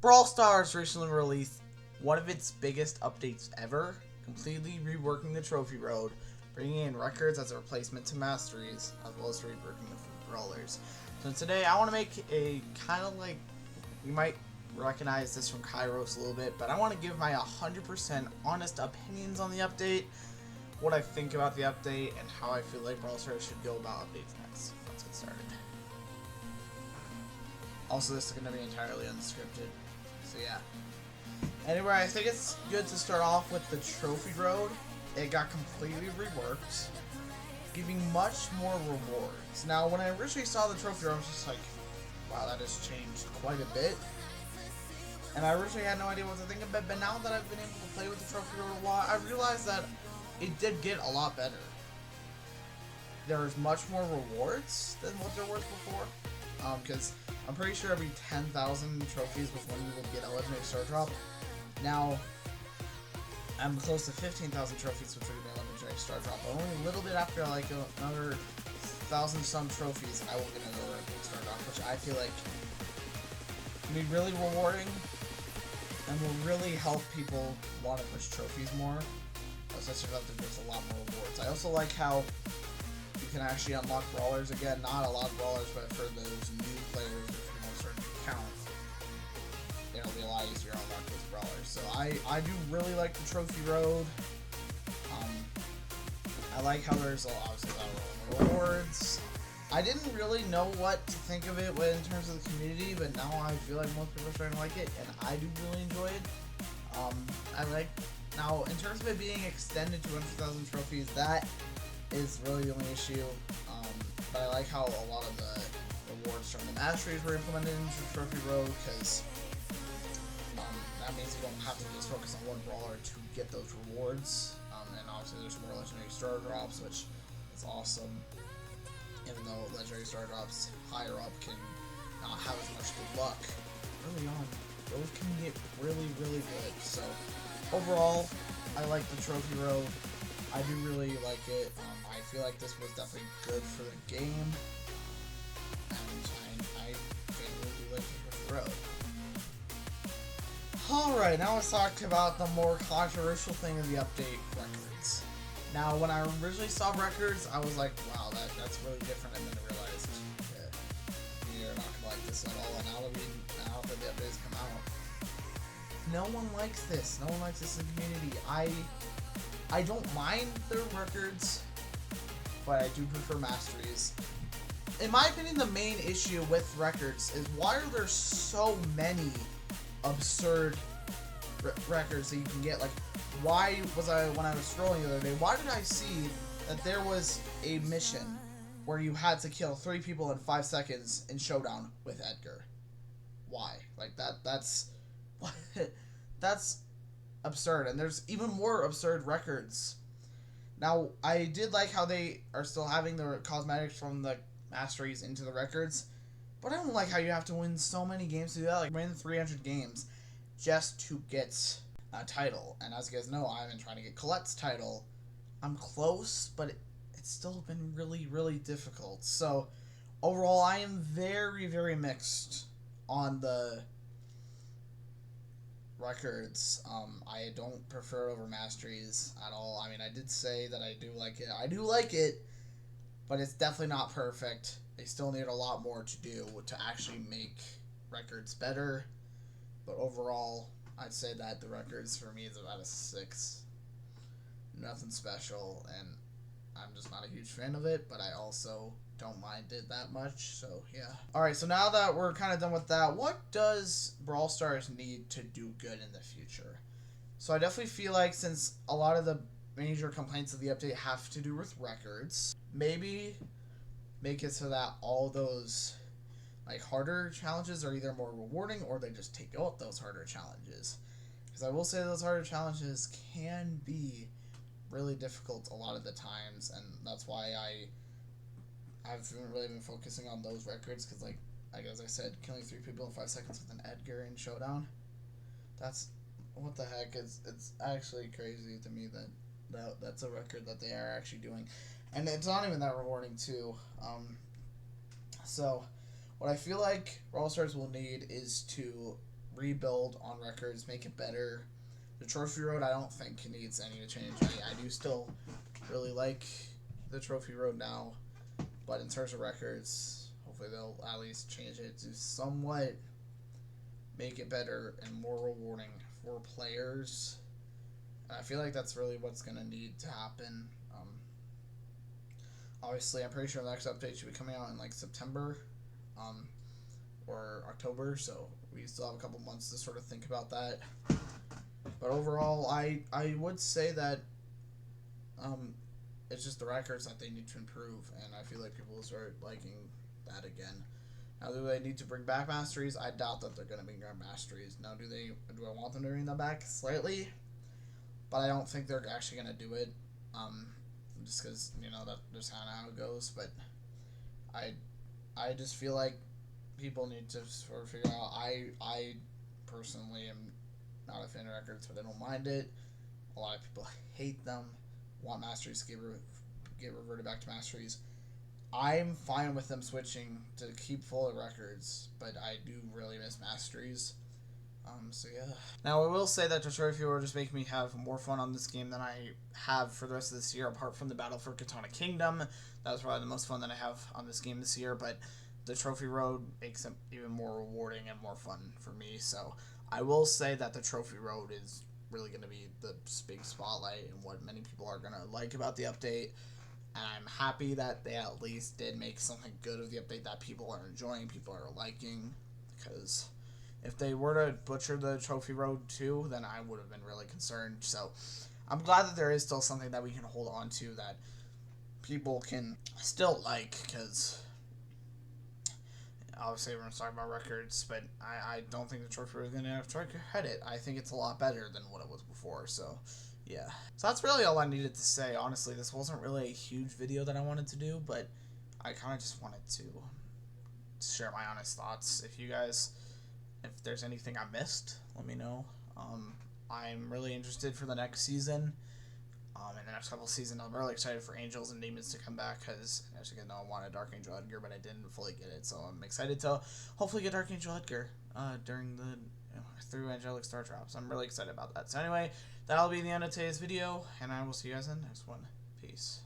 Brawl Stars recently released one of its biggest updates ever, completely reworking the trophy road, bringing in records as a replacement to masteries, as well as reworking the food brawlers. So today I want to make a kind of like, you might recognize this from Kairos a little bit, but I want to give my 100% honest opinions on the update, what I think about the update, and how I feel like Brawl Stars should go about updates next. Let's get started. Also, this is going to be entirely unscripted. So yeah. Anyway, I think it's good to start off with the trophy road. It got completely reworked, giving much more rewards. Now, when I originally saw the trophy road, I was just like, wow, that has changed quite a bit. And I originally had no idea what to think of it, but now that I've been able to play with the trophy road a lot, I realized that it did get a lot better. There's much more rewards than what there was before. Because I'm pretty sure every 10,000 trophies was when you would get a legendary star drop. Now, I'm close to 15,000 trophies, which would be a legendary star drop. But only a little bit after like another 1,000 some trophies, I will get another star drop, which I feel like will be really rewarding and will really help people want to push trophies more. Especially that there's a lot more rewards. I also like how you can actually unlock brawlers again. Not a lot of brawlers, but for those new players with a certain account, it'll be a lot easier to unlock those brawlers. So I do really like the trophy road. I like how there's obviously a lot of rewards. I didn't really know what to think of it in terms of the community, but now I feel like most people are starting to like it, and I do really enjoy it. Now, in terms of it being extended to 100,000 trophies, that is really the only issue. But I like how a lot of the rewards from the masteries were implemented into the trophy road, because that means you don't have to just focus on one brawler to get those rewards. And obviously there's more legendary star drops, which is awesome. Even though legendary star drops higher up can not have as much good luck, early on those can get really, really good. So overall, I like the trophy road. I do really like it. I feel like this was definitely good for the game, and I genuinely do like the trophy road. Alright, now let's talk about the more controversial thing of the update, records. Now, when I originally saw records, I was like, wow, that's really different, and then I realized, yeah, you're not gonna like this at all, and now that the updates come out, no one likes this. No one likes this in the community. I don't mind their records, but I do prefer masteries. In my opinion, the main issue with records is why are there so many absurd records that you can get? Like, why was when I was scrolling the other day, why did I see that there was a mission where you had to kill 3 people in 5 seconds in Showdown with Edgar? Why? Like, that's absurd, and there's even more absurd records. Now, I did like how they are still having the cosmetics from the masteries into the records, but I don't like how you have to win so many games to do that, like win 300 games just to get a title. And as you guys know, I've been trying to get Colette's title. I'm close, but it's still been really, really difficult. So overall, I am very, very mixed on the records. I don't prefer it over masteries at all. I mean, I did say that I do like it. I do like it, but it's definitely not perfect. They still need a lot more to do to actually make records better. But overall, I'd say that the records for me is about a 6. Nothing special, and I'm just not a huge fan of it, but I also don't mind it that much, so yeah. Alright, so now that we're kind of done with that, what does Brawl Stars need to do good in the future? So I definitely feel like, since a lot of the major complaints of the update have to do with records, maybe make it so that all those like harder challenges are either more rewarding, or they just take out those harder challenges. Because I will say those harder challenges can be really difficult a lot of the times, and that's why I've really been focusing on those records, because like as I said, killing 3 people in 5 seconds with an Edgar in Showdown, that's, what the heck, it's actually crazy to me that's a record that they are actually doing, and it's not even that rewarding too. So what I feel like Brawl Stars will need is to rebuild on records, make it better. The trophy road, I don't think needs any change. I do still really like the trophy road now, but in terms of records, hopefully they'll at least change it to somewhat make it better and more rewarding for players. And I feel like that's really what's going to need to happen. Obviously, I'm pretty sure the next update should be coming out in like September or October, so we still have a couple months to sort of think about that. But overall, I would say that it's just the records that they need to improve, and I feel like people will start liking that again. Now, do they need to bring back masteries? I doubt that they're going to bring back masteries. Now, do I want them to bring them back? Slightly, but I don't think they're actually going to do it. Just because, you know, that's just kind of how it goes. But I just feel like people need to sort of figure out. I personally am not a fan of records, but I don't mind it. A lot of people hate them, want masteries to get reverted back to masteries. I'm fine with them switching to keep full of records, but I do really miss masteries. So yeah. Now I will say that the trophy road just make me have more fun on this game than I have for the rest of this year, apart from the Battle for Katana Kingdom. That was probably the most fun that I have on this game this year, but the trophy road makes it even more rewarding and more fun for me. So I will say that the trophy road is really going to be the big spotlight and what many people are going to like about the update. And I'm happy that they at least did make something good of the update that people are enjoying, people are liking, because if they were to butcher the trophy road too, then I would have been really concerned. So I'm glad that there is still something that we can hold on to that people can still like, because obviously everyone's talking about records, but I don't think the trophy road is going to have to credit. I think it's a lot better than what it was before, so yeah. So that's really all I needed to say. Honestly, this wasn't really a huge video that I wanted to do, but I kind of just wanted to share my honest thoughts. If there's anything I missed, let me know. I'm really interested for the next season. In the next couple of seasons, I'm really excited for Angels and Demons to come back, because as you know, I wanted Dark Angel Edgar, but I didn't fully get it. So I'm excited to hopefully get Dark Angel Edgar through Angelic Star Drops. I'm really excited about that. So anyway, that'll be the end of today's video, and I will see you guys in the next one. Peace.